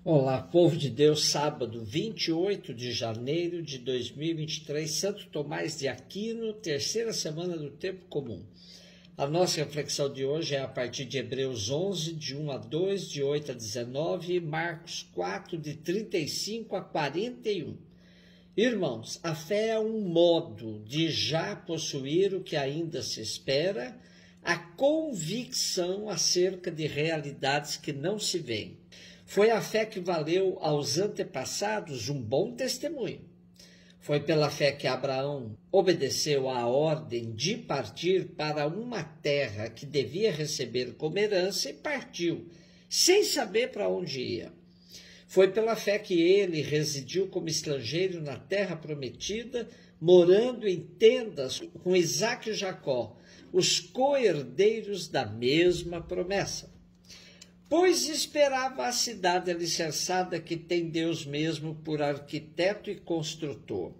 Olá, povo de Deus, sábado 28 de janeiro de 2023, Santo Tomás de Aquino, terceira semana do tempo comum. A nossa reflexão de hoje é a partir de Hebreus 11, de 1 a 2, de 8 a 19, e Marcos 4, de 35 a 41. Irmãos, a fé é um modo de já possuir o que ainda se espera, a convicção acerca de realidades que não se veem. Foi a fé que valeu aos antepassados um bom testemunho. Foi pela fé que Abraão obedeceu à ordem de partir para uma terra que devia receber como herança e partiu, sem saber para onde ia. Foi pela fé que ele residiu como estrangeiro na terra prometida, morando em tendas com Isaque e Jacó, os co-herdeiros da mesma promessa. Pois esperava a cidade alicerçada que tem Deus mesmo por arquiteto e construtor.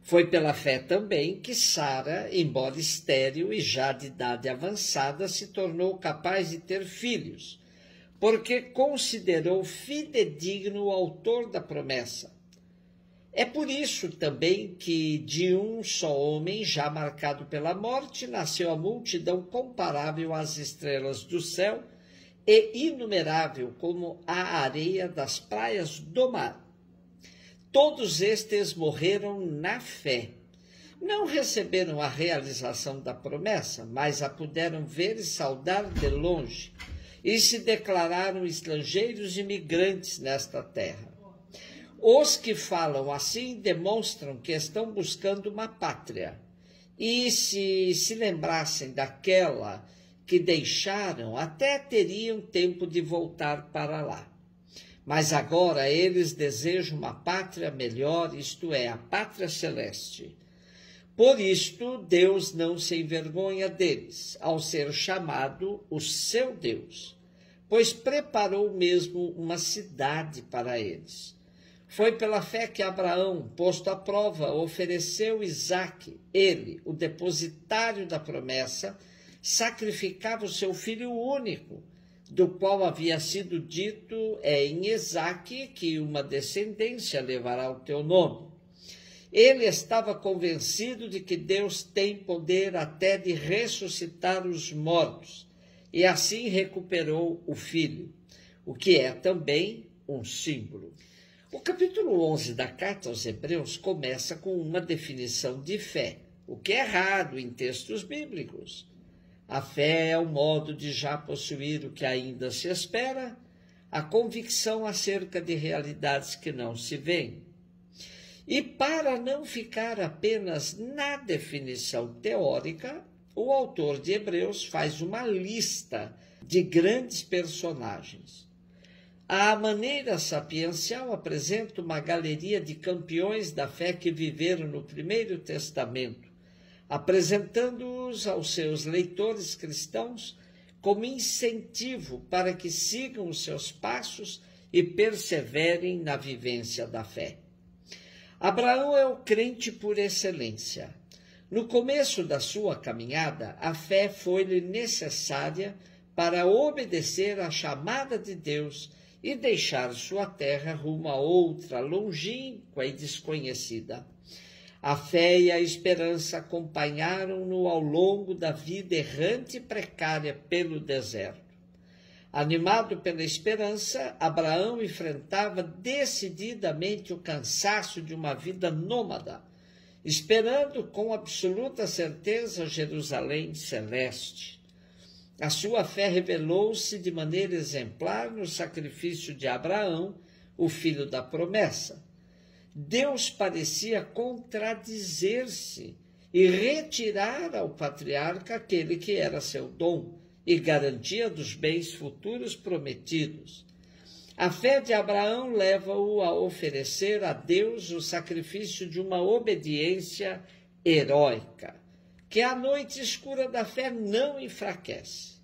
Foi pela fé também que Sara, embora estéril e já de idade avançada, se tornou capaz de ter filhos, porque considerou fidedigno o autor da promessa. É por isso também que de um só homem, já marcado pela morte, nasceu a multidão comparável às estrelas do céu, e inumerável como a areia das praias do mar. Todos estes morreram na fé. Não receberam a realização da promessa, mas a puderam ver e saudar de longe, e se declararam estrangeiros e migrantes nesta terra. Os que falam assim demonstram que estão buscando uma pátria, e se lembrassem daquela que deixaram, até teriam tempo de voltar para lá. Mas agora eles desejam uma pátria melhor, isto é, a pátria celeste. Por isto, Deus não se envergonha deles, ao ser chamado o seu Deus, pois preparou mesmo uma cidade para eles. Foi pela fé que Abraão, posto à prova, ofereceu Isaque, ele, o depositário da promessa, sacrificava o seu filho único, do qual havia sido dito em Isaque que uma descendência levará o teu nome. Ele estava convencido de que Deus tem poder até de ressuscitar os mortos, e assim recuperou o filho, o que é também um símbolo. O capítulo 11 da carta aos Hebreus começa com uma definição de fé, o que é raro em textos bíblicos. A fé é o modo de já possuir o que ainda se espera, a convicção acerca de realidades que não se veem. E para não ficar apenas na definição teórica, o autor de Hebreus faz uma lista de grandes personagens. A maneira sapiencial apresenta uma galeria de campeões da fé que viveram no Primeiro Testamento, apresentando-os aos seus leitores cristãos como incentivo para que sigam os seus passos e perseverem na vivência da fé. Abraão é o crente por excelência. No começo da sua caminhada, a fé foi-lhe necessária para obedecer à chamada de Deus e deixar sua terra rumo a outra longínqua e desconhecida. A fé e a esperança acompanharam-no ao longo da vida errante e precária pelo deserto. Animado pela esperança, Abraão enfrentava decididamente o cansaço de uma vida nômada, esperando com absoluta certeza Jerusalém celeste. A sua fé revelou-se de maneira exemplar no sacrifício de Abraão, o filho da promessa. Deus parecia contradizer-se e retirar ao patriarca aquele que era seu dom e garantia dos bens futuros prometidos. A fé de Abraão leva-o a oferecer a Deus o sacrifício de uma obediência heróica, que a noite escura da fé não enfraquece.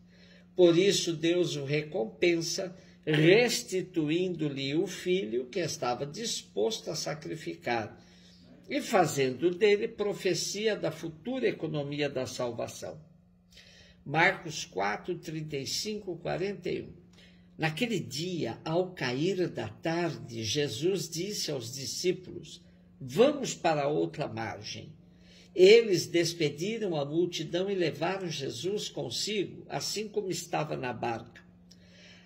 Por isso Deus o recompensa, restituindo-lhe o filho que estava disposto a sacrificar e fazendo dele profecia da futura economia da salvação. Marcos 4, 35, 41. Naquele dia, ao cair da tarde, Jesus disse aos discípulos: vamos para outra margem. Eles despediram a multidão e levaram Jesus consigo, assim como estava na barca.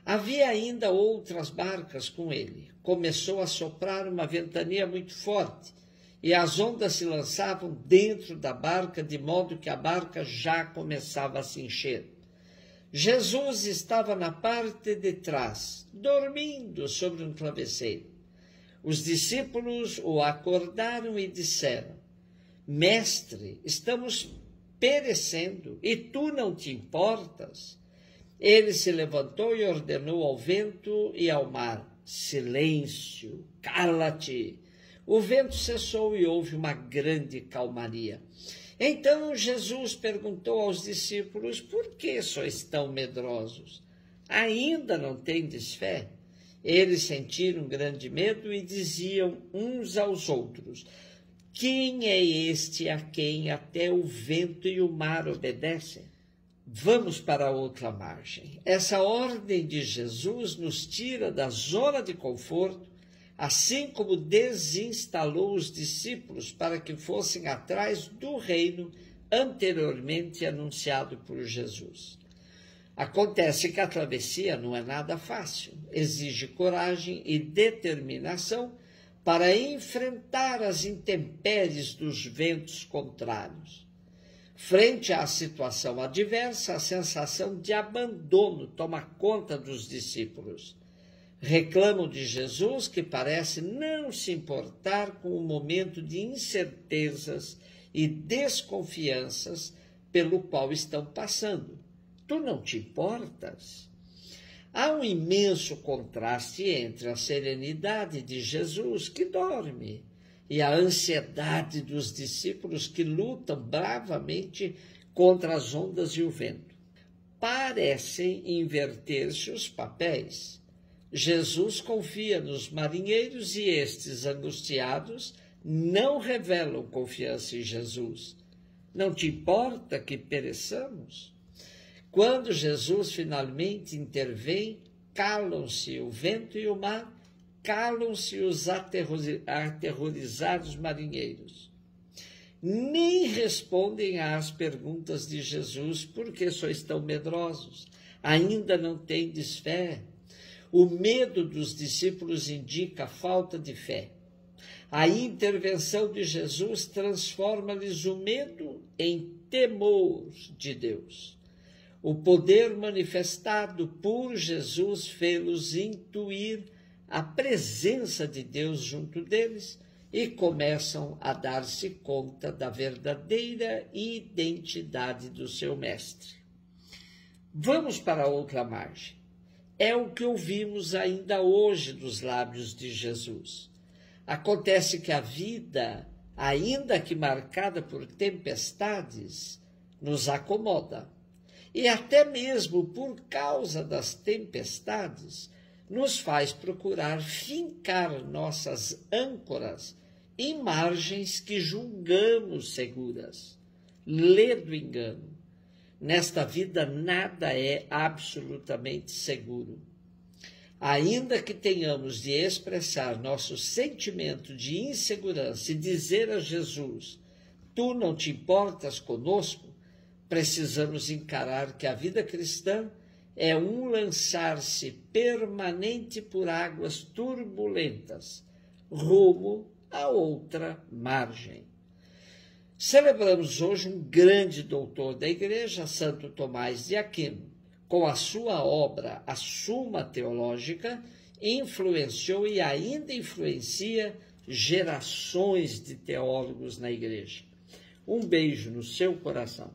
Havia ainda outras barcas com ele. Começou a soprar uma ventania muito forte, e as ondas se lançavam dentro da barca, de modo que a barca já começava a se encher. Jesus estava na parte de trás, dormindo sobre um travesseiro. Os discípulos o acordaram e disseram: Mestre, estamos perecendo, e tu não te importas? Ele se levantou e ordenou ao vento e ao mar: silêncio, cala-te. O vento cessou e houve uma grande calmaria. Então Jesus perguntou aos discípulos: por que sois tão medrosos? Ainda não tendes fé? Eles sentiram grande medo e diziam uns aos outros: quem é este a quem até o vento e o mar obedecem? Vamos para outra margem. Essa ordem de Jesus nos tira da zona de conforto, assim como desinstalou os discípulos para que fossem atrás do reino anteriormente anunciado por Jesus. Acontece que a travessia não é nada fácil, exige coragem e determinação para enfrentar as intempéries dos ventos contrários. Frente à situação adversa, a sensação de abandono toma conta dos discípulos. Reclamam de Jesus, que parece não se importar com o momento de incertezas e desconfianças pelo qual estão passando. Tu não te importas? Há um imenso contraste entre a serenidade de Jesus, que dorme, e a ansiedade dos discípulos, que lutam bravamente contra as ondas e o vento. Parecem inverter-se os papéis. Jesus confia nos marinheiros e estes, angustiados, não revelam confiança em Jesus. Não te importa que pereçamos? Quando Jesus finalmente intervém, calam-se o vento e o mar, calam-se os aterrorizados marinheiros. Nem respondem às perguntas de Jesus: por que sois tão medrosos? Ainda não tendes fé? O medo dos discípulos indica a falta de fé. A intervenção de Jesus transforma-lhes o medo em temor de Deus. O poder manifestado por Jesus fê-los intuir a presença de Deus junto deles e começam a dar-se conta da verdadeira identidade do seu mestre. Vamos para outra margem. É o que ouvimos ainda hoje dos lábios de Jesus. Acontece que a vida, ainda que marcada por tempestades, nos acomoda. E até mesmo por causa das tempestades, nos faz procurar fincar nossas âncoras em margens que julgamos seguras. Lê do engano. Nesta vida nada é absolutamente seguro. Ainda que tenhamos de expressar nosso sentimento de insegurança e dizer a Jesus: tu não te importas conosco, precisamos encarar que a vida cristã é um lançar-se permanente por águas turbulentas, rumo a outra margem. Celebramos hoje um grande doutor da Igreja, Santo Tomás de Aquino. Com a sua obra, a Suma Teológica, influenciou e ainda influencia gerações de teólogos na Igreja. Um beijo no seu coração.